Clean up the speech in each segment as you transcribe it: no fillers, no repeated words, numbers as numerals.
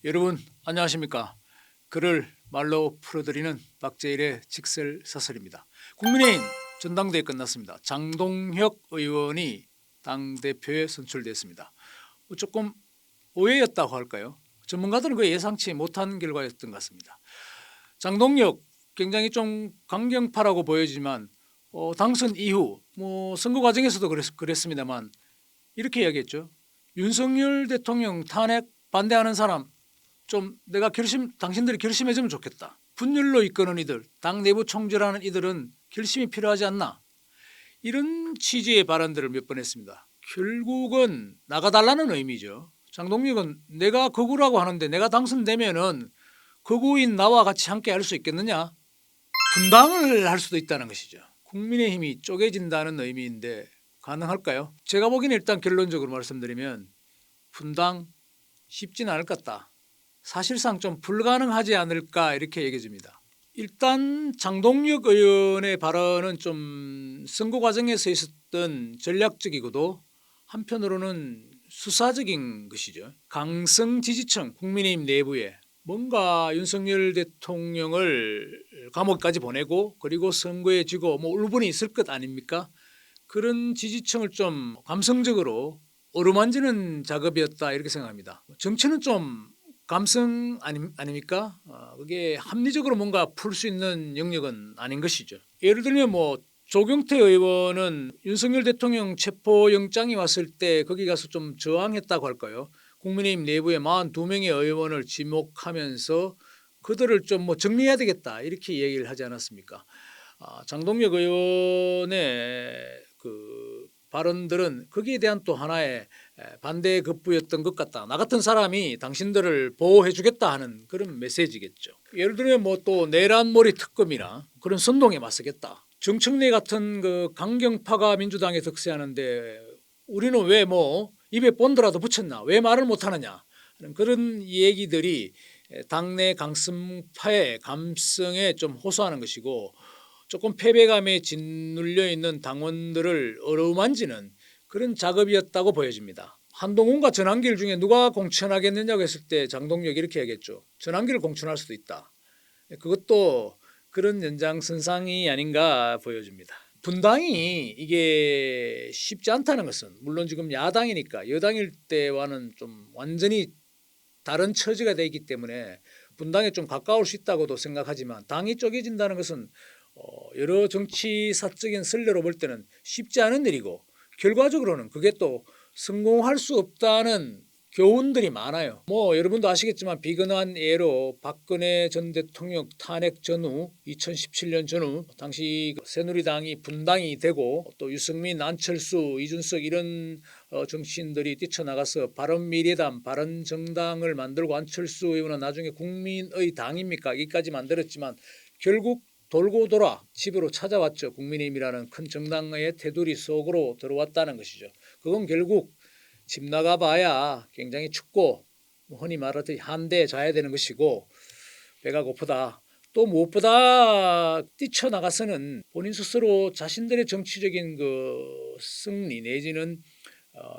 여러분 안녕하십니까? 글을 말로 풀어드리는 박재일의 직설사설입니다. 국민의힘 전당대회 끝났습니다. 장동혁 의원이 당대표에 선출됐습니다. 조금 오해였다고 할까요? 전문가들은 그 예상치 못한 결과였던 것 같습니다. 장동혁 굉장히 좀 강경파라고 보여지만 당선 이후 선거 과정에서도 그랬습니다만 이렇게 이야기했죠. 윤석열 대통령 탄핵 반대하는 사람 좀 내가 당신들이 결심해주면 좋겠다. 분열로 이끄는 이들, 당 내부 총질하는 이들은 결심이 필요하지 않나. 이런 취지의 발언들을 몇 번 했습니다. 결국은 나가달라는 의미죠. 장동혁은 내가 거구라고 하는데 내가 당선되면은 거구인 나와 같이 함께 할 수 있겠느냐. 분당을 할 수도 있다는 것이죠. 국민의힘이 쪼개진다는 의미인데 가능할까요? 제가 보기에는 일단 결론적으로 말씀드리면 분당 쉽지는 않을 것 같다. 사실상 좀 불가능하지 않을까 이렇게 얘기해 줍니다. 일단 장동혁 의원의 발언은 좀 선거 과정에서 있었던 전략적이고도 한편으로는 수사적인 것이죠. 강성 지지층 국민의힘 내부에 뭔가 윤석열 대통령을 감옥까지 보내고 그리고 선거에 지고 울분이 있을 것 아닙니까? 그런 지지층을 좀 감성적으로 어루만지는 작업이었다 이렇게 생각합니다. 정치는 좀 감성 아닙니까? 그게 합리적으로 뭔가 풀 수 있는 영역은 아닌 것이죠. 예를 들면 조경태 의원은 윤석열 대통령 체포영장이 왔을 때 거기 가서 좀 저항했다고 할까요? 국민의힘 내부에 42명의 의원을 지목하면서 그들을 좀 정리해야 되겠다 이렇게 얘기를 하지 않았습니까? 장동혁 의원의 그 발언들은 거기에 대한 또 하나의 반대 급부였던 것 같다. 나 같은 사람이 당신들을 보호해 주겠다 하는 그런 메시지겠죠. 예를 들면 또 내란몰이 특검이나 그런 선동에 맞서겠다. 정청래 같은 그 강경파가 민주당에 득세하는데 우리는 왜 입에 본드라도 붙였나? 왜 말을 못하느냐? 그런 얘기들이 당내 강성파의 감성에 좀 호소하는 것이고 조금 패배감에 짓눌려 있는 당원들을 어루만지는 그런 작업이었다고 보여집니다. 한동훈과 전환길 중에 누가 공천하겠느냐고 했을 때 장동혁이 이렇게 얘기했죠. 전환길을 공천할 수도 있다. 그것도 그런 연장선상이 아닌가 보여집니다. 분당이 이게 쉽지 않다는 것은 물론 지금 야당이니까 여당일 때와는 좀 완전히 다른 처지가 되어 있기 때문에 분당에 좀 가까울 수 있다고도 생각하지만 당이 쪼개진다는 것은 여러 정치사적인 선례로 볼 때는 쉽지 않은 일이고 결과적으로는 그게 또 성공할 수 없다는 교훈들이 많아요. 여러분도 아시겠지만 비근한 예로 박근혜 전 대통령 탄핵 전후 2017년 전후 당시 새누리당이 분당이 되고 또 유승민, 안철수, 이준석 이런 정치인들이 뛰쳐나가서 바른미래당, 바른정당을 만들고 안철수 의원은 나중에 국민의 당입니까? 여기까지 만들었지만 결국 돌고 돌아 집으로 찾아왔죠. 국민의힘이라는 큰 정당의 테두리 속으로 들어왔다는 것이죠. 그건 결국 집 나가봐야 굉장히 춥고 흔히 말하듯이 한대에 자야 되는 것이고 배가 고프다. 또 무엇보다 뛰쳐나가서는 본인 스스로 자신들의 정치적인 그 승리 내지는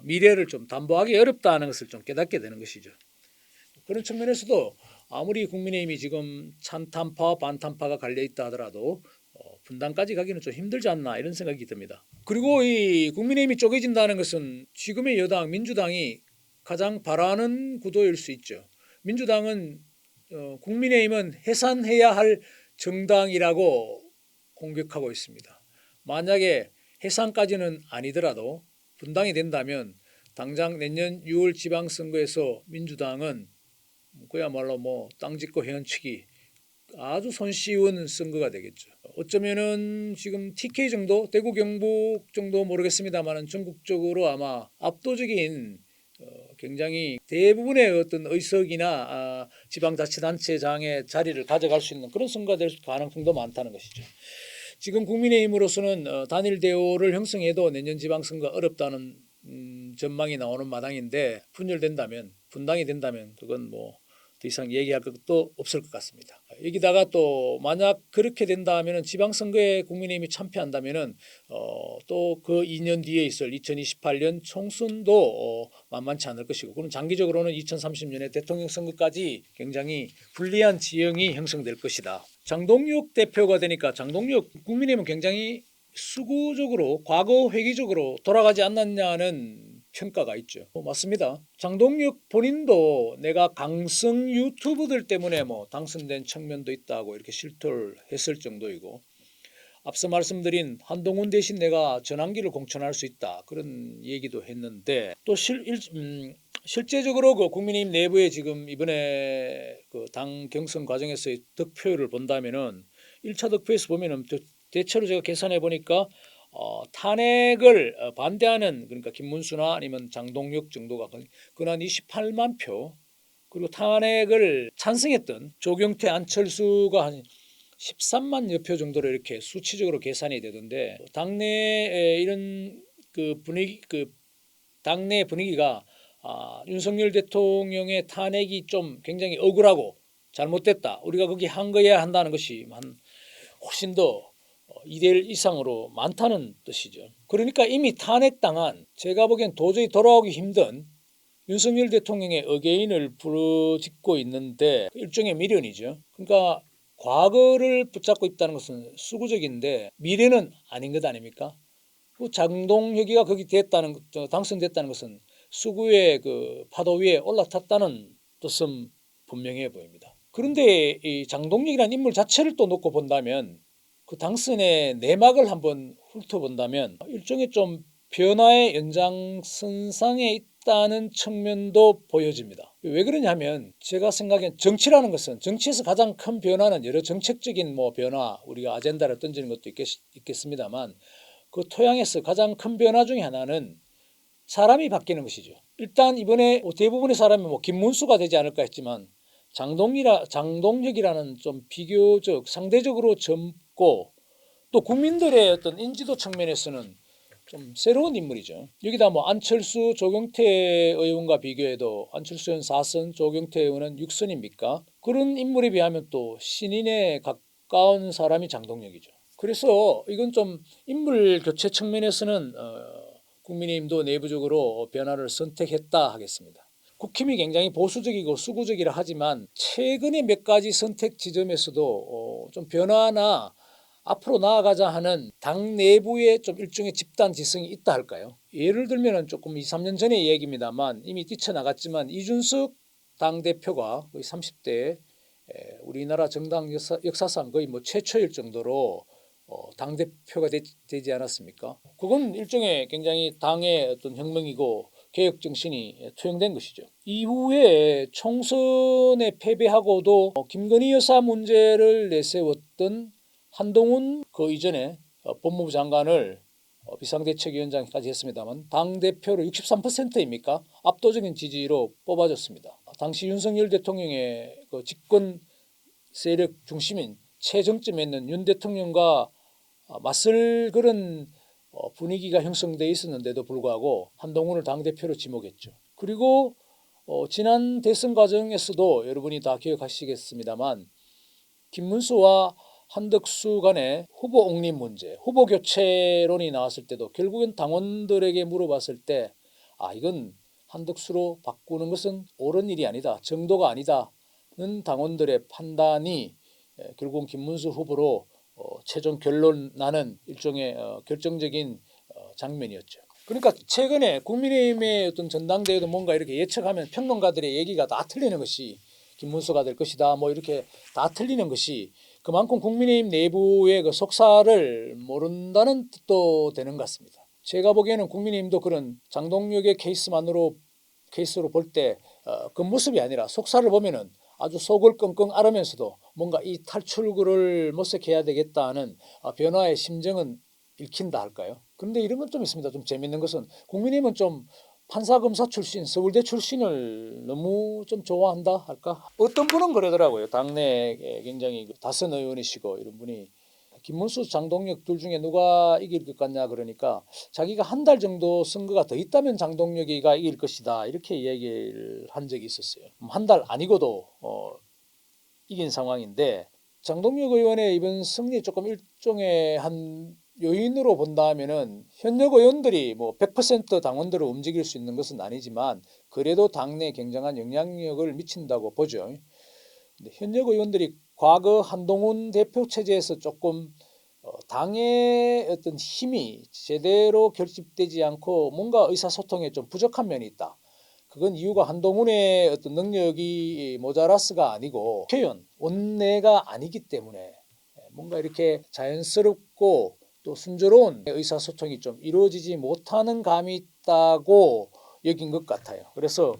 미래를 좀 담보하기 어렵다는 것을 좀 깨닫게 되는 것이죠. 그런 측면에서도 아무리 국민의힘이 지금 찬탄파 반탄파가 갈려있다 하더라도 분당까지 가기는 좀 힘들지 않나 이런 생각이 듭니다. 그리고 이 국민의힘이 쪼개진다는 것은 지금의 여당 민주당이 가장 바라는 구도일 수 있죠. 민주당은 국민의힘은 해산해야 할 정당이라고 공격하고 있습니다. 만약에 해산까지는 아니더라도 분당이 된다면 당장 내년 6월 지방선거에서 민주당은 그야말로 땅 짓고 헤엄치기 아주 손쉬운 선거가 되겠죠. 어쩌면은 지금 TK 정도, 대구 경북 정도 모르겠습니다만은 전국적으로 아마 압도적인 굉장히 대부분의 어떤 의석이나 지방자치단체장의 자리를 가져갈 수 있는 그런 선거가 될 가능성도 많다는 것이죠. 지금 국민의힘으로서는 단일 대오를 형성해도 내년 지방선거 어렵다는 전망이 나오는 마당인데 분열된다면 분당이 된다면 그건 더 이상 얘기할 것도 없을 것 같습니다. 여기다가 또 만약 그렇게 된다면은 지방선거에 국민의힘이 참패한다면은 또 그 2년 뒤에 있을 2028년 총선도 만만치 않을 것이고, 그럼 장기적으로는 2030년에 대통령 선거까지 굉장히 불리한 지형이 형성될 것이다. 장동혁 대표가 되니까 장동혁 국민의힘은 굉장히 수구적으로 과거 회귀적으로 돌아가지 않았냐는 평가가 있죠. 맞습니다. 장동혁 본인도 내가 강성 유튜버들 때문에 뭐 당선된 측면도 있다고 이렇게 실토를 했을 정도이고, 앞서 말씀드린 한동훈 대신 내가 전환기를 공천할 수 있다 그런 얘기도 했는데, 또 실제적으로 그 국민의힘 내부에 지금 이번에 그 당 경선 과정에서의 득표율을 본다면은 1차 득표에서 보면은 대체로 제가 계산해 보니까 탄핵을 반대하는, 그러니까 김문수나 아니면 장동혁 정도가 그한 28만 표, 그리고 탄핵을 찬성했던 조경태, 안철수가 한 13만여 표 정도로 이렇게 수치적으로 계산이 되던데, 당내에 이런 그 분위기, 그 당내 분위기가 윤석열 대통령의 탄핵이 좀 굉장히 억울하고 잘못됐다, 우리가 거기 한 거야 한다는 것이 훨씬 더 2대1 이상으로 많다는 뜻이죠. 그러니까 이미 탄핵당한, 제가 보기엔 도저히 돌아오기 힘든 윤석열 대통령의 어게인을 부르짖고 있는데 일종의 미련이죠. 그러니까 과거를 붙잡고 있다는 것은 수구적인데 미래는 아닌 것 아닙니까? 장동혁이가 거기 당선됐다는 것은 수구의 그 파도 위에 올라탔다는 뜻은 분명해 보입니다. 그런데 이 장동혁이라는 인물 자체를 또 놓고 본다면, 그 당선의 내막을 한번 훑어본다면 일종의 좀 변화의 연장선상에 있다는 측면도 보여집니다. 왜 그러냐면, 제가 생각엔 정치라는 것은, 정치에서 가장 큰 변화는 여러 정책적인 변화, 우리가 아젠다를 던지는 것도 있겠습니다만, 그 토양에서 가장 큰 변화 중에 하나는 사람이 바뀌는 것이죠. 일단 이번에 대부분의 사람이 김문수가 되지 않을까 했지만, 장동혁이라는 좀 비교적 상대적으로 젊고 또 국민들의 어떤 인지도 측면에서는 좀 새로운 인물이죠. 여기다 안철수, 조경태 의원과 비교해도 안철수 의원 4선, 조경태 의원은 6선입니까? 그런 인물에 비하면 또 신인에 가까운 사람이 장동혁이죠. 그래서 이건 좀 인물 교체 측면에서는 국민의힘도 내부적으로 변화를 선택했다 하겠습니다. 국힘이 굉장히 보수적이고 수구적이라 하지만 최근에 몇 가지 선택 지점에서도 좀 변화나 앞으로 나아가자 하는 당 내부의 좀 일종의 집단 지성이 있다 할까요? 예를 들면 조금 2, 3년 전의 얘기입니다만 이미 뛰쳐나갔지만, 이준석 당대표가 거의 30대 우리나라 정당 역사상 거의 최초일 정도로 당대표가 되지 않았습니까? 그건 일종의 굉장히 당의 어떤 혁명이고 개혁 정신이 투영된 것이죠. 이후에 총선에 패배하고도 김건희 여사 문제를 내세웠던 한동훈, 그 이전에 법무부 장관을 비상대책위원장까지 했습니다만 당대표로 63%입니까? 압도적인 지지로 뽑아졌습니다. 당시 윤석열 대통령의 그 집권 세력 중심인 최정점에 있는 윤 대통령과 맞설 그런 분위기가 형성되어 있었는데도 불구하고 한동훈을 당대표로 지목했죠. 그리고 지난 대선 과정에서도 여러분이 다 기억하시겠습니다만, 김문수와 한덕수 간의 후보 옹립 문제, 후보 교체론이 나왔을 때도 결국엔 당원들에게 물어봤을 때 이건 한덕수로 바꾸는 것은 옳은 일이 아니다, 정도가 아니다는 당원들의 판단이 결국 김문수 후보로 최종 결론 나는 일종의 결정적인 장면이었죠. 그러니까 최근에 국민의힘의 어떤 전당대회도 뭔가 이렇게 예측하면 평론가들의 얘기가 다 틀리는 것이, 김문수가 될 것이다 이렇게 다 틀리는 것이 그만큼 국민의힘 내부의 그 속사를 모른다는 뜻도 되는 것 같습니다. 제가 보기에는 국민의힘도 그런 장동혁의 케이스로 볼 때 그 모습이 아니라 속사를 보면은 아주 속을 끙끙 앓으면서도 뭔가 이 탈출구를 모색해야 되겠다는 변화의 심정은 읽힌다 할까요? 그런데 이런 건 좀 있습니다. 좀 재밌는 것은 국민의힘은 좀 판사검사 출신, 서울대 출신을 너무 좀 좋아한다 할까? 어떤 분은 그러더라고요. 당내에 굉장히 다선 의원이시고 이런 분이 김문수, 장동혁 둘 중에 누가 이길 것 같냐 그러니까 자기가 한 달 정도 선거가 더 있다면 장동혁이가 이길 것이다 이렇게 얘기를 한 적이 있었어요. 한 달 아니고도 이긴 상황인데 장동혁 의원의 이번 승리 조금 일종의 한 요인으로 본다면은 현역 의원들이 뭐 100% 당원들을 움직일 수 있는 것은 아니지만 그래도 당내에 굉장한 영향력을 미친다고 보죠. 근데 현역 의원들이 과거 한동훈 대표 체제에서 조금 당의 어떤 힘이 제대로 결집되지 않고 뭔가 의사소통에 좀 부족한 면이 있다. 그건 이유가 한동훈의 어떤 능력이 모자라스가 아니고 국회의원 원내가 아니기 때문에 뭔가 이렇게 자연스럽고 또 순조로운 의사소통이 좀 이루어지지 못하는 감이 있다고 여긴 것 같아요. 그래서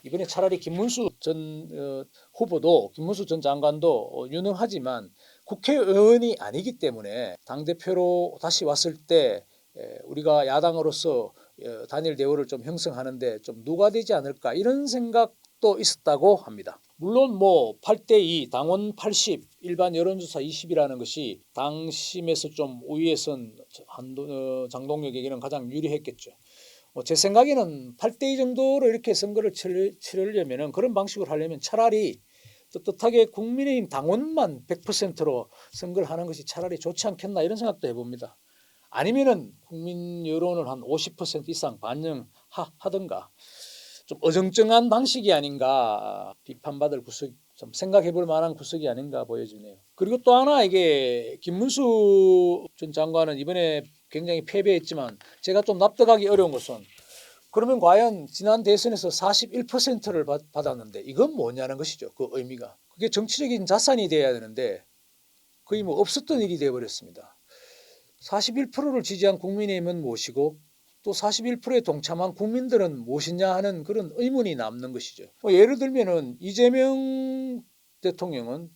이번에 차라리 김문수 전 후보도 김문수 전 장관도 유능하지만 국회의원이 아니기 때문에 당대표로 다시 왔을 때 우리가 야당으로서 단일 대우를 좀 형성하는데 좀 누가되지 않을까 이런 생각도 있었다고 합니다. 물론 뭐 8대2 당원 80 일반 여론조사 20이라는 것이 당심에서 좀 우위에 선 장동혁에게는 가장 유리했겠죠. 제 생각에는 8대2 정도로 이렇게 선거를 치르려면 그런 방식으로 하려면 차라리 떳떳하게 국민의힘 당원만 100%로 선거를 하는 것이 차라리 좋지 않겠나 이런 생각도 해봅니다. 아니면은 국민 여론을 한 50% 이상 반영하든가 좀 어정쩡한 방식이 아닌가 비판받을 구석 좀 생각해볼 만한 구석이 아닌가 보여지네요. 그리고 또 하나 이게 김문수 전 장관은 이번에 굉장히 패배했지만 제가 좀 납득하기 어려운 것은 그러면 과연 지난 대선에서 41%를 받았는데 이건 뭐냐는 것이죠. 그 의미가. 그게 정치적인 자산이 돼야 되는데 거의 뭐 없었던 일이 되어버렸습니다. 41%를 지지한 국민의힘은 무엇이고 또 41%에 동참한 국민들은 무엇이냐 하는 그런 의문이 남는 것이죠. 예를 들면은 이재명 대통령은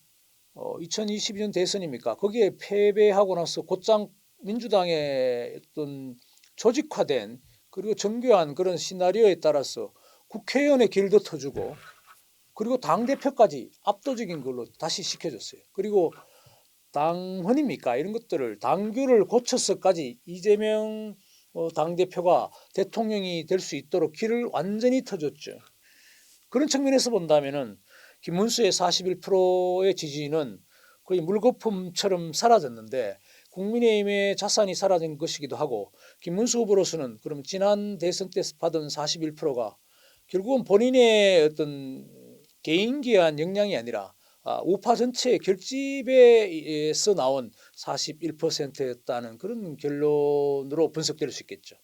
2022년 대선입니까? 거기에 패배하고 나서 곧장 민주당의 어떤 조직화된 그리고 정교한 그런 시나리오에 따라서 국회의원의 길도 터주고 그리고 당대표까지 압도적인 걸로 다시 시켜줬어요. 그리고 당헌입니까? 이런 것들을 당규를 고쳐서까지 이재명 당대표가 대통령이 될 수 있도록 길을 완전히 터줬죠. 그런 측면에서 본다면은 김문수의 41%의 지지는 거의 물거품처럼 사라졌는데 국민의힘의 자산이 사라진 것이기도 하고 김문수 후보로서는 그럼 지난 대선 때 받은 41%가 결국은 본인의 어떤 개인기한 역량이 아니라 우파 전체의 결집에서 나온 41%였다는 그런 결론으로 분석될 수 있겠죠.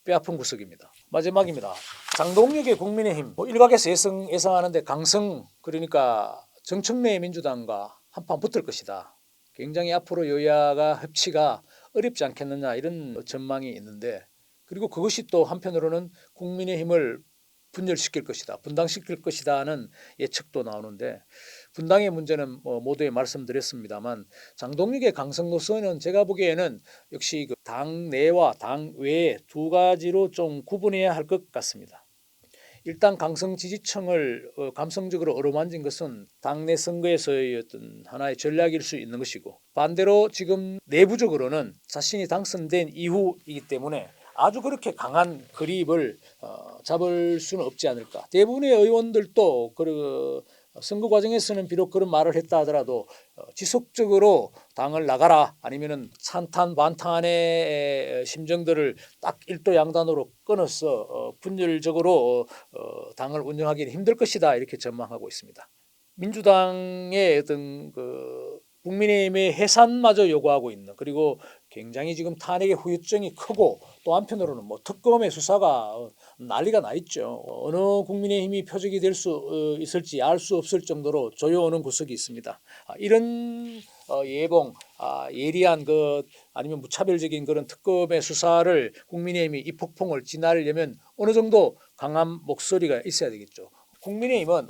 뼈아픈 구석입니다. 마지막입니다. 장동혁의 국민의힘 일각에서 예상하는데 강성 그러니까 정청래 민주당과 한판 붙을 것이다. 굉장히 앞으로 여야가 협치가 어렵지 않겠느냐 이런 전망이 있는데 그리고 그것이 또 한편으로는 국민의힘을 분열시킬 것이다. 분당시킬 것이다는 예측도 나오는데 분당의 문제는 모두에 말씀드렸습니다만 장동혁의 강성 노선은 제가 보기에는 역시 그 당내와 당외 두 가지로 좀 구분해야 할 것 같습니다. 일단 강성 지지층을 감성적으로 어루만진 것은 당내 선거에서의 어떤 하나의 전략일 수 있는 것이고 반대로 지금 내부적으로는 자신이 당선된 이후이기 때문에 아주 그렇게 강한 그립을 잡을 수는 없지 않을까. 대부분의 의원들도 선거 과정에서는 비록 그런 말을 했다 하더라도 지속적으로 당을 나가라 아니면은 찬탄 반탄의 심정들을 딱 일도 양단으로 끊어서 분열적으로 당을 운영하기는 힘들 것이다 이렇게 전망하고 있습니다. 민주당의 어떤 국민의힘의 해산마저 요구하고 있는 그리고 굉장히 지금 탄핵의 후유증이 크고 또 한편으로는 뭐 특검의 수사가 난리가 나 있죠. 어느 국민의힘이 표적이 될 수 있을지 알 수 없을 정도로 조여오는 구석이 있습니다. 이런 예봉, 예리한 아니면 무차별적인 그런 특검의 수사를 국민의힘이 이 폭풍을 지나려면 어느 정도 강한 목소리가 있어야 되겠죠. 국민의힘은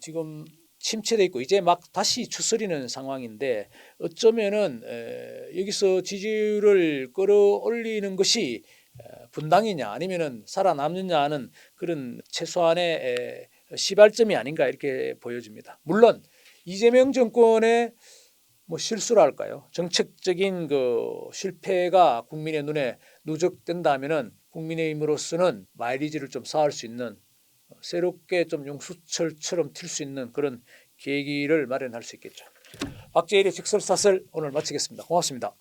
지금 침체돼 있고 이제 막 다시 추스리는 상황인데 어쩌면은 여기서 지지율을 끌어올리는 것이 분당이냐 아니면은 살아남느냐 하는 그런 최소한의 시발점이 아닌가 이렇게 보여집니다. 물론 이재명 정권의 뭐 실수랄까요? 정책적인 실패가 국민의 눈에 누적된다면은 국민의힘으로서는 마일리지를 좀 쌓을 수 있는 새롭게 좀 용수철처럼 튈 수 있는 그런 계기를 마련할 수 있겠죠. 박재일의 직설사설 오늘 마치겠습니다. 고맙습니다.